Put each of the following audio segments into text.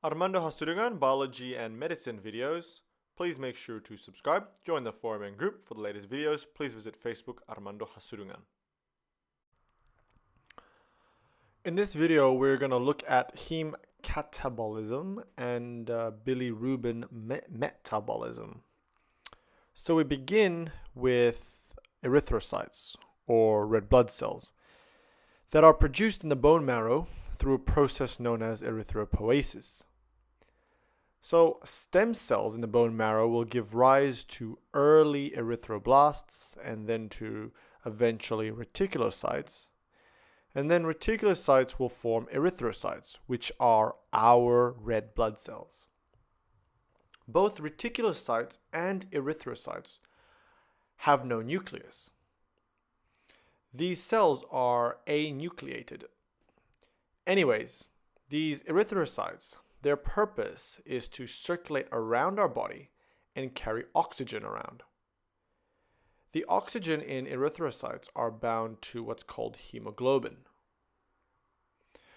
Armando Hasurungan biology and medicine videos. Please make sure to subscribe, join the forum and group for the latest videos. Please visit Facebook Armando Hasurungan. In this video, we're going to look at heme catabolism and bilirubin metabolism. So we begin with erythrocytes, or red blood cells, that are produced in the bone marrow through a process known as erythropoiesis. So stem cells in the bone marrow will give rise to early erythroblasts and then to eventually reticulocytes. And then reticulocytes will form erythrocytes, which are our red blood cells. Both reticulocytes and erythrocytes have no nucleus. These cells are anucleated. Anyways, these erythrocytes, their purpose is to circulate around our body and carry oxygen around. The oxygen in erythrocytes are bound to what's called hemoglobin.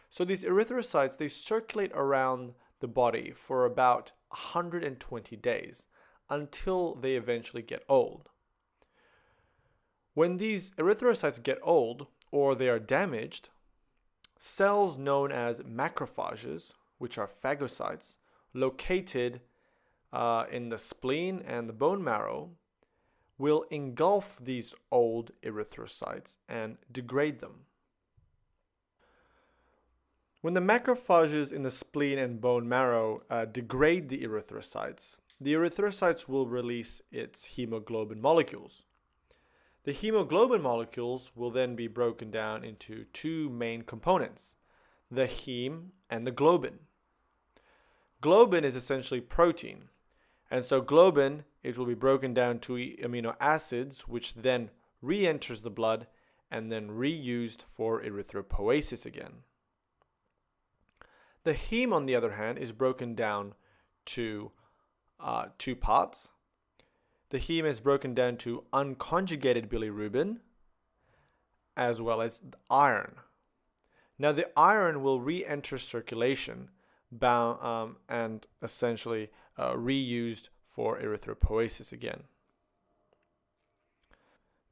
So these erythrocytes, they circulate around the body for about 120 days until they eventually get old. When these erythrocytes get old or they are damaged, cells known as macrophages, which are phagocytes, located in the spleen and the bone marrow, will engulf these old erythrocytes and degrade them. When the macrophages in the spleen and bone marrow degrade the erythrocytes will release its hemoglobin molecules. The hemoglobin molecules will then be broken down into two main components, the heme and the globin. Globin is essentially protein, and so globin, it will be broken down to amino acids, which then re-enters the blood and then reused for erythropoiesis again. The heme, on the other hand, is broken down to two parts. The heme is broken down to unconjugated bilirubin as well as iron. Now the iron will re-enter circulation and essentially reused for erythropoiesis again.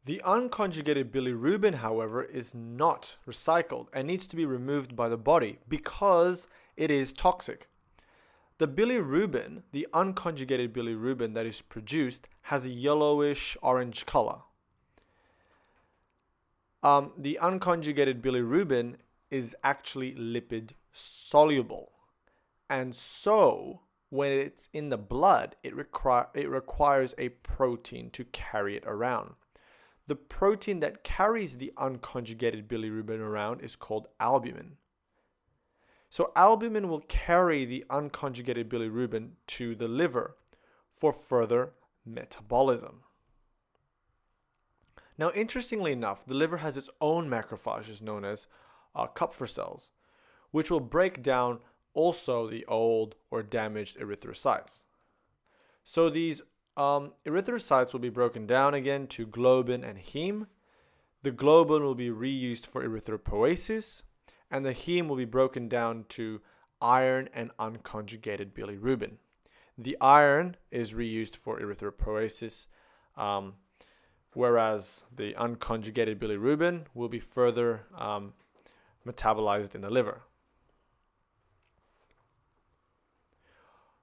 The unconjugated bilirubin, however, is not recycled and needs to be removed by the body because it is toxic. The bilirubin, the unconjugated bilirubin that is produced, has a yellowish orange color. The unconjugated bilirubin is actually lipid soluble, and so when it's in the blood, it requires a protein to carry it around. The protein that carries the unconjugated bilirubin around is called albumin. So albumin will carry the unconjugated bilirubin to the liver for further metabolism. Now, interestingly enough, the liver has its own macrophages known as Kupffer cells, which will break down also the old or damaged erythrocytes. So these erythrocytes will be broken down again to globin and heme. The globin will be reused for erythropoiesis, and the heme will be broken down to iron and unconjugated bilirubin. The iron is reused for erythropoiesis, whereas the unconjugated bilirubin will be further metabolized in the liver.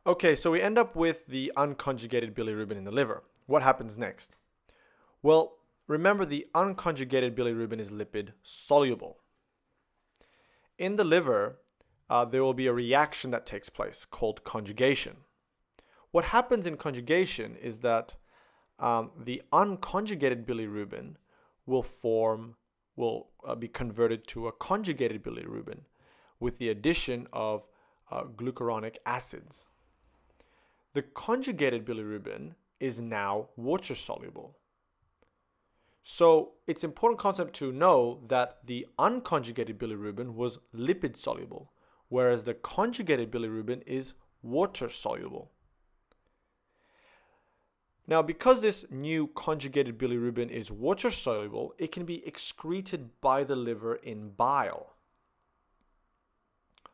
Okay, so we end up with the unconjugated bilirubin in the liver. What happens next? Well, remember, the unconjugated bilirubin is lipid soluble. In the liver, there will be a reaction that takes place called conjugation. What happens in conjugation is that the unconjugated bilirubin will be converted to a conjugated bilirubin with the addition of glucuronic acids. The conjugated bilirubin is now water soluble. So it's an important concept to know that the unconjugated bilirubin was lipid soluble, whereas the conjugated bilirubin is water soluble. Now, because this new conjugated bilirubin is water soluble, it can be excreted by the liver in bile.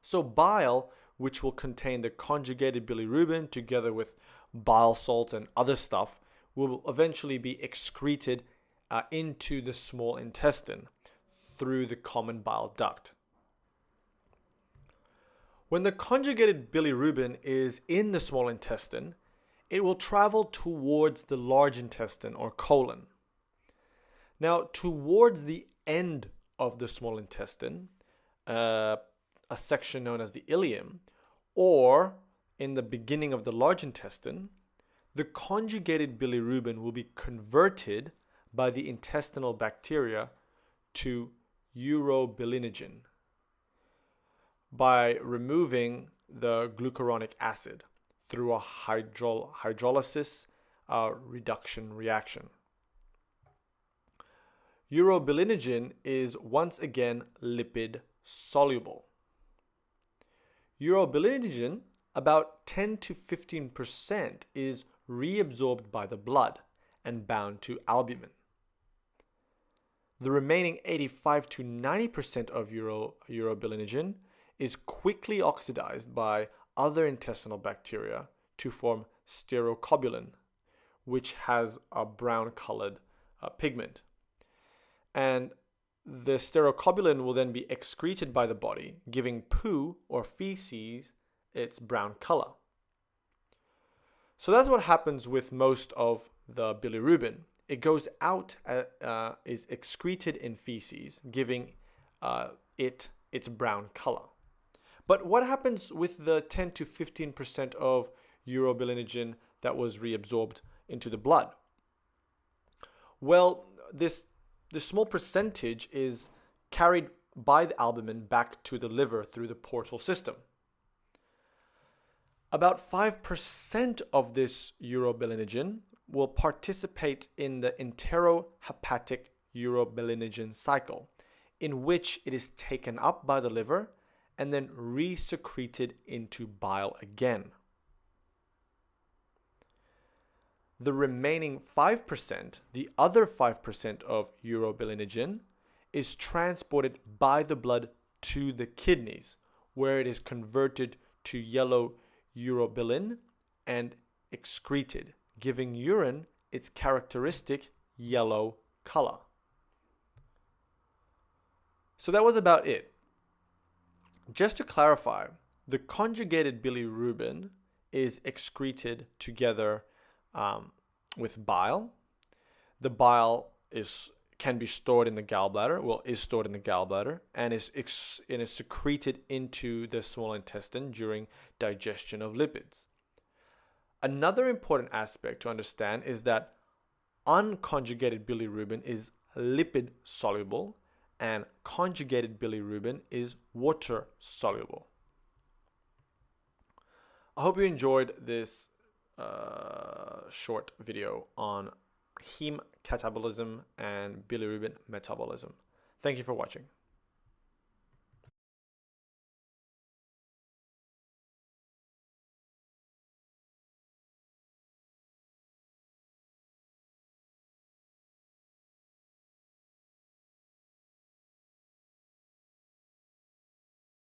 So bile which will contain the conjugated bilirubin together with bile salts and other stuff, will eventually be excreted into the small intestine through the common bile duct. When the conjugated bilirubin is in the small intestine, it will travel towards the large intestine or colon. Now, towards the end of the small intestine, a section known as the ileum, or in the beginning of the large intestine, the conjugated bilirubin will be converted by the intestinal bacteria to urobilinogen by removing the glucuronic acid through a hydrolysis reduction reaction. Urobilinogen is once again lipid soluble. Urobilinogen, about 10 to 15%, is reabsorbed by the blood and bound to albumin. The remaining 85 to 90% of urobilinogen is quickly oxidized by other intestinal bacteria to form sterocobulin, which has a brown colored pigment. And the sterocobulin will then be excreted by the body, giving poo or feces its brown color. So that's what happens with most of the bilirubin. It goes out, is excreted in feces, giving it its brown color. But what happens with the 10 to 15% of urobilinogen that was reabsorbed into the blood? Well, this small percentage is carried by the albumin back to the liver through the portal system. About 5% of this urobilinogen will participate in the enterohepatic urobilinogen cycle, in which it is taken up by the liver and then resecreted into bile again. The remaining 5%, the other 5% of urobilinogen, is transported by the blood to the kidneys, where it is converted to yellow urobilin and excreted, giving urine its characteristic yellow color. So that was about it. Just to clarify, the conjugated bilirubin is excreted together with bile. The bile can be stored in the gallbladder, is stored in the gallbladder, and is secreted into the small intestine during digestion of lipids. Another important aspect to understand is that unconjugated bilirubin is lipid soluble and conjugated bilirubin is water soluble. I hope you enjoyed this short video on heme catabolism and bilirubin metabolism. Thank you for watching.